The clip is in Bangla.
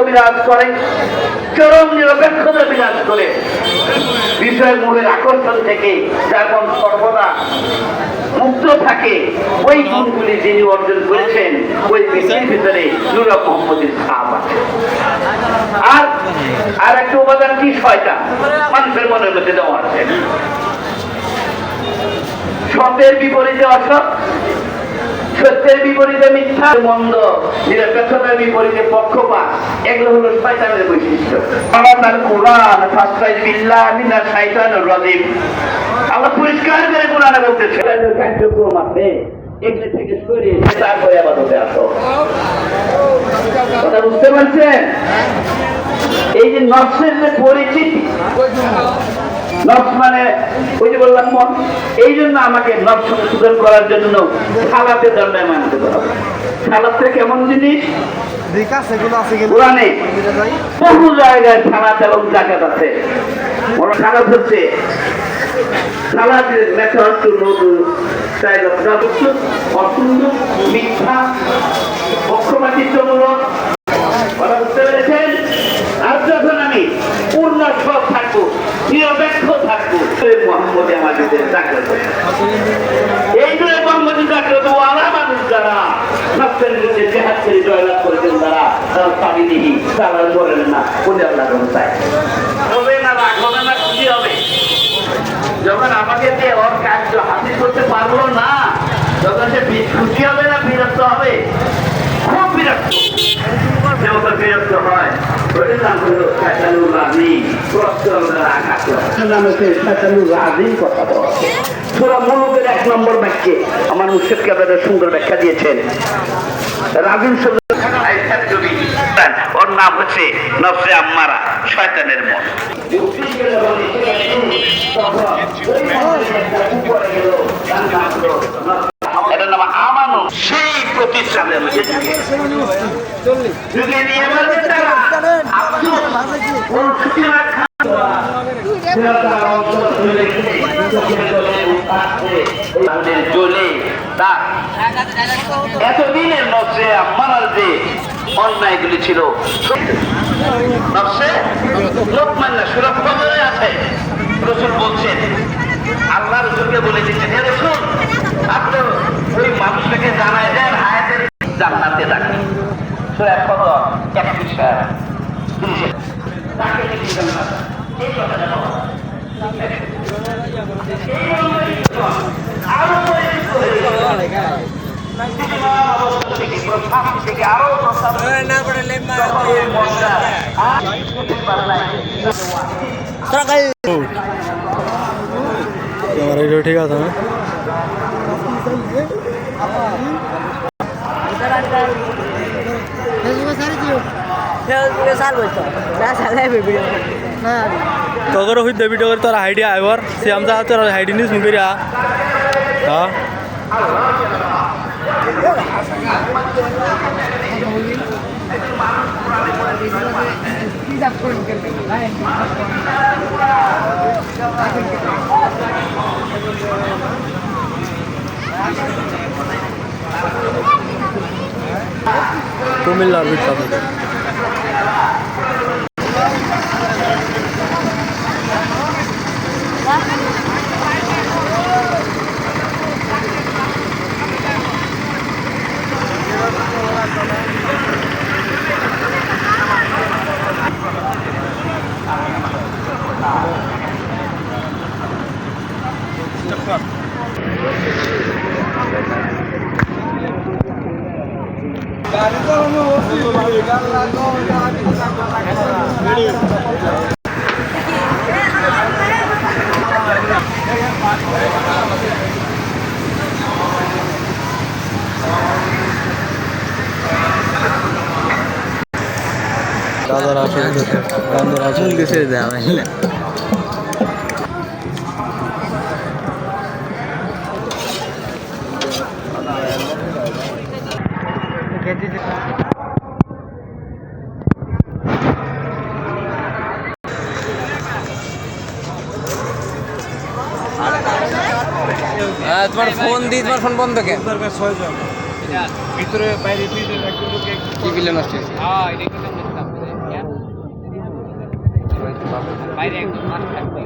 বিরাজ করে, চরম নিরপেক্ষতা বিরাজ করে। বিষয় মূলের আকর্ষণ থেকে যেমন সর্বদা মুক্ত থাকে, ওই গুণগুলি যিনি অর্জন করেছেন ওই ব্যক্তির ভিতরে নূর মুহাম্মদের ছাপ আছে। আর একটা উপাদান কি? শয়তান মানুষের মনের মধ্যে দেওয়া আছে। সতের বিপরীতে অসৎ, সত্যের বিপরীতে মিথ্যা, মন্দ, নিরপেক্ষতার বিপরীতে পক্ষপাত, এগুলো হলো শয়তানের বৈশিষ্ট্য। আল্লাহ কোরআন ফাসতাইজ বিল্লাহি মিনাশ শাইতানির রাজিম, আল্লাহ পরিষ্কার করে কোরআনে বলতেছে কার্যক্রম আছে, এগুলো থেকে সরিয়ে তারপরে ইবাদতে আসো। কথা বুঝতে পারছেন? এই যে নফসের যে পরিচিতি, নফস মানে ওই যে বললাম মন, এই জন্য আমাকে নফস সংশোধন করার জন্য সালাতে দণ্ডায়মান মানতে হবে। সালাতটা কেমন জিনিস? কোরআনে বহু জায়গায় সালাত এবং যাকাত আছে। সালাত হচ্ছে সালাতের মেথড টু নতুন স্টাইল অফ রাজত্ব, অসুন্দর, মিথ্যা, পক্ষপাতিত্বমূলক। কথা বুঝতে পেরেছেন? আর যখন আমি পূর্ণ সৎ থাকবো, নিরপেক্ষ থাকবো, মোহাম্মদে আমাদের জাগ্রত, এই নূরে মোহাম্মদে জাগ্রত ওয়ালা মানুষ যারা নফসের বিরুদ্ধে জিহাদ করে জয়লাভ করেছেন, তারা পাবি নেই, তারা বলেন না কোনে আল্লাহ চায় হবে না, রাগ হবে না, খুশি হবে। যখন আমাকে দিয়ে ওর কার্য হাসিল করতে পারলো না, যখন সে খুশি হবে না বিরক্ত হবে, খুব বিরক্ত। বিরক্ত হয়, ওটার নাম হলো শয়তানুর রাজিম। নাম হচ্ছে শয়তানুর রাজিম। কথা বলা সূরা মুলুকের 1 নম্বর বাক্যে আমার মুর্শিদ কেবলা সুন্দর ব্যাখ্যা দিয়েছেন। রাজিম শব্দ ওর নাম হচ্ছে নফসে আম্মারা, শয়তানের মন। এটার নাম আমানো। সেই প্রতিষ্ঠানে যুগে নিয়ে বলবেন তারা এতদিনের নফসে আম্মারার যে অন্যায়গুলি ছিল, নফসে লোকমান না সুরক্ষা আছে। রাসূল বলছেন, আল্লাহ রাসূলকে বলে দিচ্ছেন, হে রাসূল আপনি ওই মানুষটাকে জানাই দেন হায়াতের জান্নাতে থাকে। সূরা কদর 31 তাকে এই কথাটা বলা আরো ঠিক আছে। তগর হইতে ভিডিও করে তোর হাইডি আইবার সে আমজা তোর হাইডি নিস মুখে রা হ্যাঁ কুমিল্লার বিখ্যাত দাদারা আসলে গেছে দেওয়া তোমার ফোন দিই, তোমার ফোন বন্ধ কেন? ভিতরে বাইরে কি বিলে নষ্ট হয়েছে? বাইরে একদম মাছ থাকবে